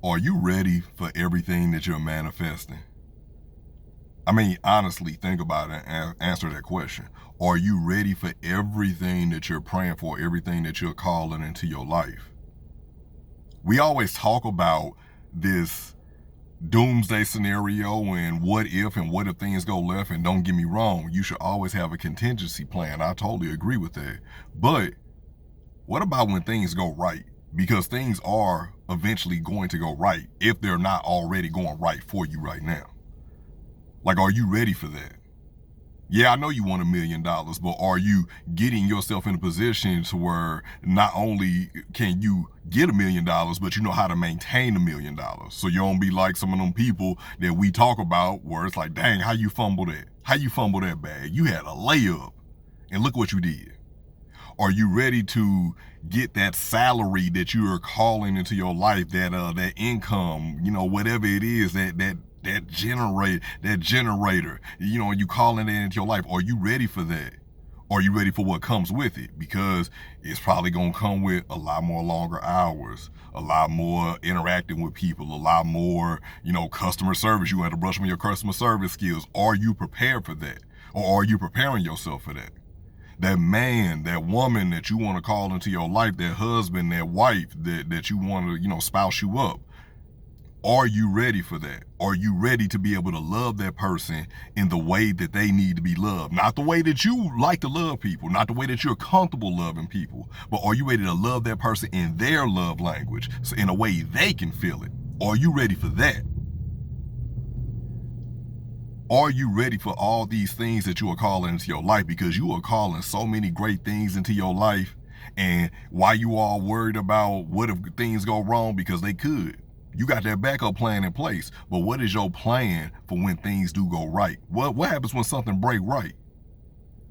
Are you ready for everything that you're manifesting? I mean, honestly, think about it and answer that question. Are you ready for everything that you're praying for, everything that you're calling into your life? We always talk about this doomsday scenario and what if things go left. And don't get me wrong, you should always have a contingency plan. I totally agree with that. But what about when things go right? Because things are eventually going to go right if they're not already going right for you right now. Like, are you ready for that? Yeah, I know you want $1 million, but are you getting yourself in a position to where not only can you get $1 million, but you know how to maintain $1 million? So you don't be like some of them people that we talk about where it's like, dang, how you fumble that? How you fumble that bag? You had a layup and look what you did. Are you ready to get that salary that you are calling into your life, that income, whatever it is, that generator, you calling it into your life? Are you ready for that? Are you ready for what comes with it? Because it's probably gonna come with a lot more longer hours, a lot more interacting with people, a lot more, customer service. You have to brush on your customer service skills. Are you prepared for that? Or are you preparing yourself for that? That man, that woman that you want to call into your life, that husband, that wife that you want to, spouse you up. Are you ready for that? Are you ready to be able to love that person in the way that they need to be loved? Not the way that you like to love people, not the way that you're comfortable loving people, but are you ready to love that person in their love language, so in a way they can feel it? Are you ready for that? Are you ready for all these things that you are calling into your life? Because you are calling so many great things into your life. And why you all worried about what if things go wrong? Because they could. You got that backup plan in place. But what is your plan for when things do go right? What happens when something breaks right?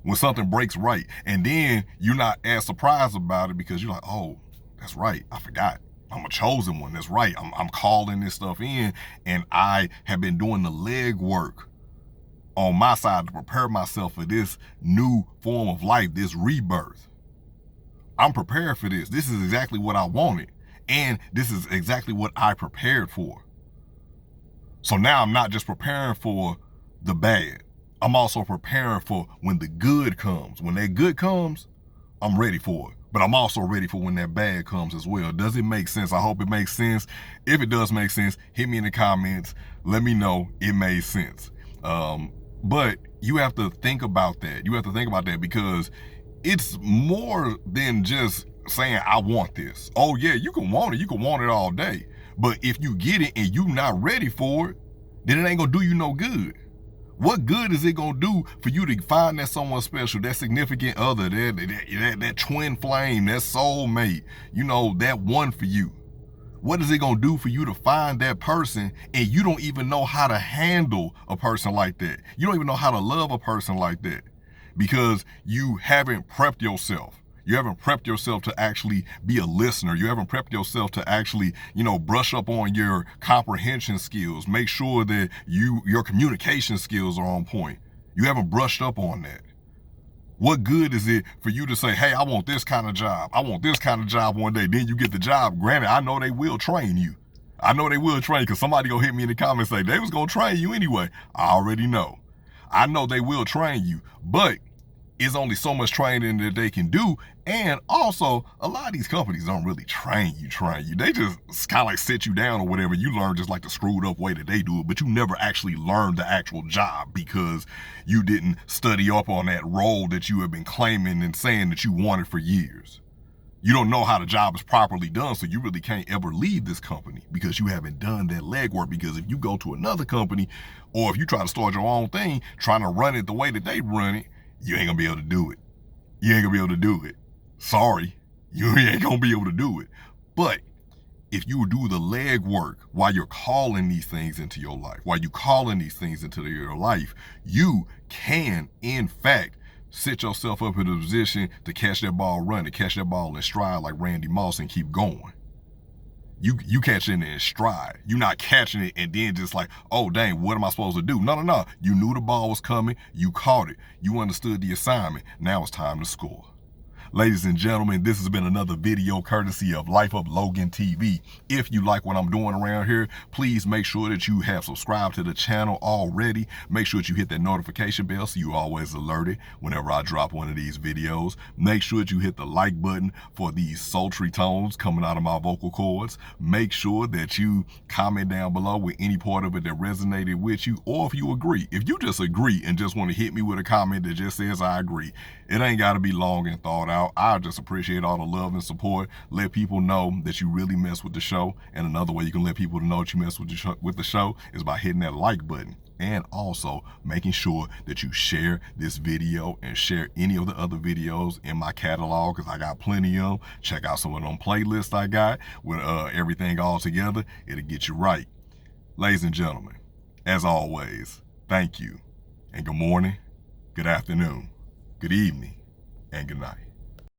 When something breaks right. And then you're not as surprised about it because you're like, oh, that's right. I forgot. I'm a chosen one. That's right. I'm calling this stuff in, and I have been doing the legwork on my side to prepare myself for this new form of life, this rebirth. I'm prepared for this. This is exactly what I wanted. And this is exactly what I prepared for. So now I'm not just preparing for the bad. I'm also preparing for when the good comes. When that good comes, I'm ready for it. But I'm also ready for when that bad comes as well. Does it make sense? I hope it makes sense. If it does make sense, hit me in the comments. Let me know it made sense. But you have to think about that. You have to think about that because it's more than just saying, I want this. Oh yeah, you can want it. You can want it all day. But if you get it and you're not ready for it, then it ain't gonna do you no good. What good is it gonna do for you to find that someone special, that significant other, that twin flame, that soulmate, that one for you? What is it gonna do for you to find that person and you don't even know how to handle a person like that? You don't even know how to love a person like that because you haven't prepped yourself. You haven't prepped yourself to actually be a listener. You haven't prepped yourself to actually, brush up on your comprehension skills. Make sure that your communication skills are on point. You haven't brushed up on that. What good is it for you to say, hey, I want this kind of job. I want this kind of job one day. Then you get the job. Granted, I know they will train you. I know they will train because somebody gonna hit me in the comments and say, they was gonna train you anyway. I already know. I know they will train you, but it's only so much training that they can do. And also, a lot of these companies don't really train you. They just kind of like sit you down or whatever. You learn just like the screwed up way that they do it, but you never actually learn the actual job because you didn't study up on that role that you have been claiming and saying that you wanted for years. You don't know how the job is properly done, so you really can't ever leave this company because you haven't done that legwork. Because if you go to another company or if you try to start your own thing, trying to run it the way that they run it, you ain't gonna be able to do it. You ain't gonna be able to do it. Sorry, you ain't gonna be able to do it. But if you do the legwork while you're calling these things into your life, you can, in fact, set yourself up in a position to catch that ball running, catch that ball in stride like Randy Moss and keep going. You catching it in stride. You're not catching it and then just like, oh dang, what am I supposed to do? No. You knew the ball was coming. You caught it. You understood the assignment. Now it's time to score. Ladies and gentlemen, this has been another video courtesy of Life of Logan TV. If you like what I'm doing around here, please make sure that you have subscribed to the channel already. Make sure that you hit that notification bell so you're always alerted whenever I drop one of these videos. Make sure that you hit the like button for these sultry tones coming out of my vocal cords. Make sure that you comment down below with any part of it that resonated with you, or if you agree. If you just agree and just want to hit me with a comment that just says I agree, it ain't got to be long and thought out. I just appreciate all the love and support. Let people know that you really mess with the show. And another way you can let people know that you mess with the show is by hitting that like button. And also making sure that you share this video and share any of the other videos in my catalog, because I got plenty of them. Check out some of them playlists I got with everything all together. It'll get you right. Ladies and gentlemen, as always, thank you. And good morning, good afternoon, good evening, and good night.